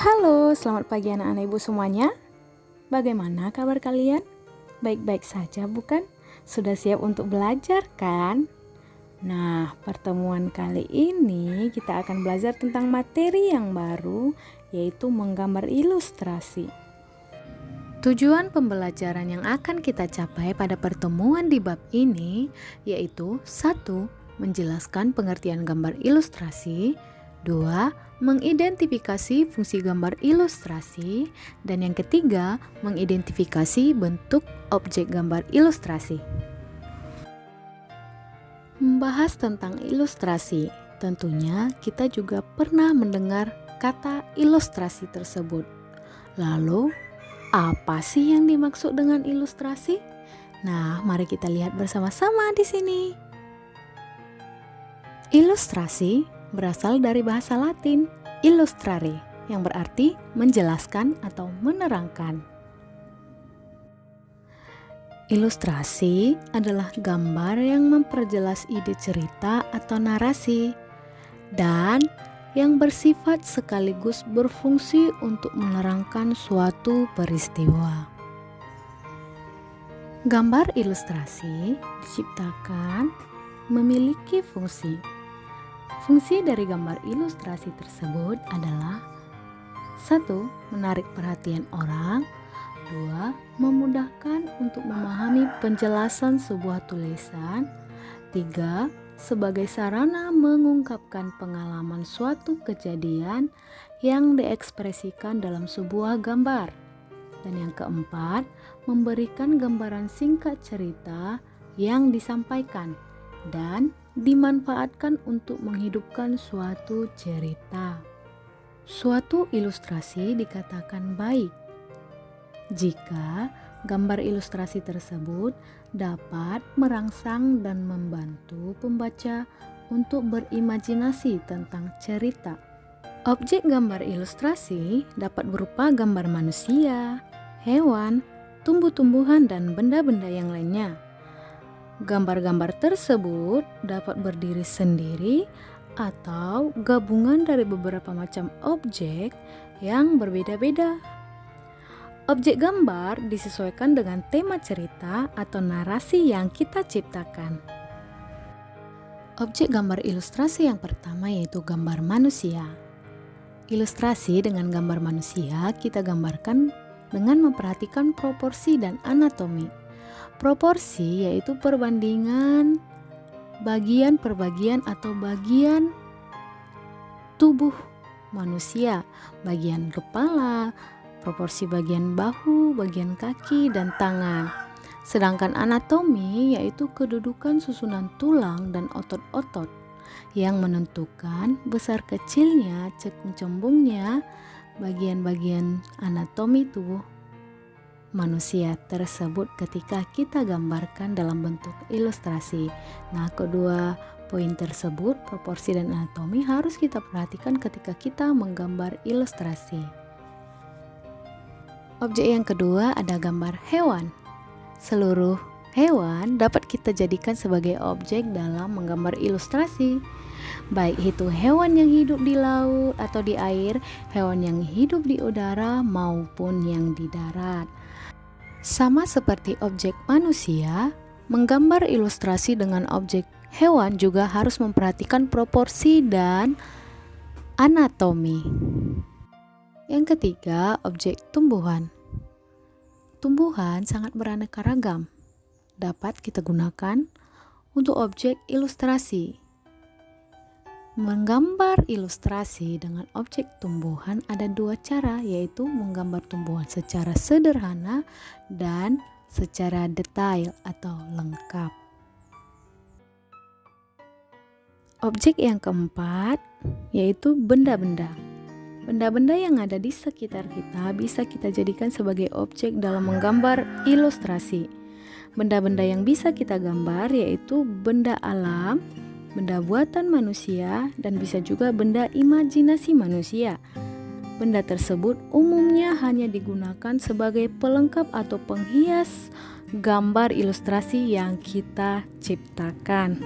Halo, selamat pagi anak-anak ibu semuanya. Bagaimana kabar kalian? Baik-baik saja bukan? Sudah siap untuk belajar kan? Nah, pertemuan kali ini kita akan belajar tentang materi yang baru, yaitu menggambar ilustrasi. Tujuan pembelajaran yang akan kita capai pada pertemuan di bab ini yaitu 1. Menjelaskan pengertian gambar ilustrasi, 2. Mengidentifikasi fungsi gambar ilustrasi, dan yang ketiga, mengidentifikasi bentuk objek gambar ilustrasi. Membahas tentang ilustrasi, tentunya kita juga pernah mendengar kata ilustrasi tersebut. Lalu, apa sih yang dimaksud dengan ilustrasi? Nah, mari kita lihat bersama-sama di sini. Ilustrasi berasal dari bahasa Latin illustrare, yang berarti menjelaskan atau menerangkan. Ilustrasi adalah gambar yang memperjelas ide cerita atau narasi dan yang bersifat sekaligus berfungsi untuk menerangkan suatu peristiwa. Gambar ilustrasi diciptakan memiliki fungsi. Fungsi dari gambar ilustrasi tersebut adalah 1. Menarik perhatian orang, 2. Memudahkan untuk memahami penjelasan sebuah tulisan, 3. Sebagai sarana mengungkapkan pengalaman suatu kejadian yang diekspresikan dalam sebuah gambar. Dan yang keempat, memberikan gambaran singkat cerita yang disampaikan dan dimanfaatkan untuk menghidupkan suatu cerita. Suatu ilustrasi dikatakan baik jika gambar ilustrasi tersebut dapat merangsang dan membantu pembaca untuk berimajinasi tentang cerita. Objek gambar ilustrasi dapat berupa gambar manusia, hewan, tumbuh-tumbuhan, dan benda-benda yang lainnya. Gambar-gambar tersebut dapat berdiri sendiri atau gabungan dari beberapa macam objek yang berbeda-beda. Objek gambar disesuaikan dengan tema cerita atau narasi yang kita ciptakan. Objek gambar ilustrasi yang pertama yaitu gambar manusia. Ilustrasi dengan gambar manusia kita gambarkan dengan memperhatikan proporsi dan anatomi. Proporsi yaitu perbandingan bagian per bagian atau bagian tubuh manusia, bagian kepala, proporsi bagian bahu, bagian kaki, dan tangan. Sedangkan anatomi yaitu kedudukan susunan tulang dan otot-otot yang menentukan besar kecilnya, cembungnya bagian-bagian anatomi tubuh manusia tersebut ketika kita gambarkan dalam bentuk ilustrasi. Nah, kedua poin tersebut, proporsi dan anatomi, harus kita perhatikan ketika kita menggambar ilustrasi. Objek yang kedua ada gambar hewan. Seluruh hewan dapat kita jadikan sebagai objek dalam menggambar ilustrasi. Baik itu hewan yang hidup di laut atau di air, hewan yang hidup di udara maupun yang di darat. Sama seperti objek manusia, menggambar ilustrasi dengan objek hewan juga harus memperhatikan proporsi dan anatomi. Yang ketiga, objek tumbuhan. Tumbuhan sangat beraneka ragam, dapat kita gunakan untuk objek ilustrasi. Menggambar ilustrasi dengan objek tumbuhan ada dua cara, yaitu menggambar tumbuhan secara sederhana dan secara detail atau lengkap. Objek yang keempat yaitu benda-benda. Benda-benda yang ada di sekitar kita bisa kita jadikan sebagai objek dalam menggambar ilustrasi. Benda-benda yang bisa kita gambar yaitu benda alam, benda buatan manusia, dan bisa juga benda imajinasi manusia. Benda tersebut umumnya hanya digunakan sebagai pelengkap atau penghias gambar ilustrasi yang kita ciptakan.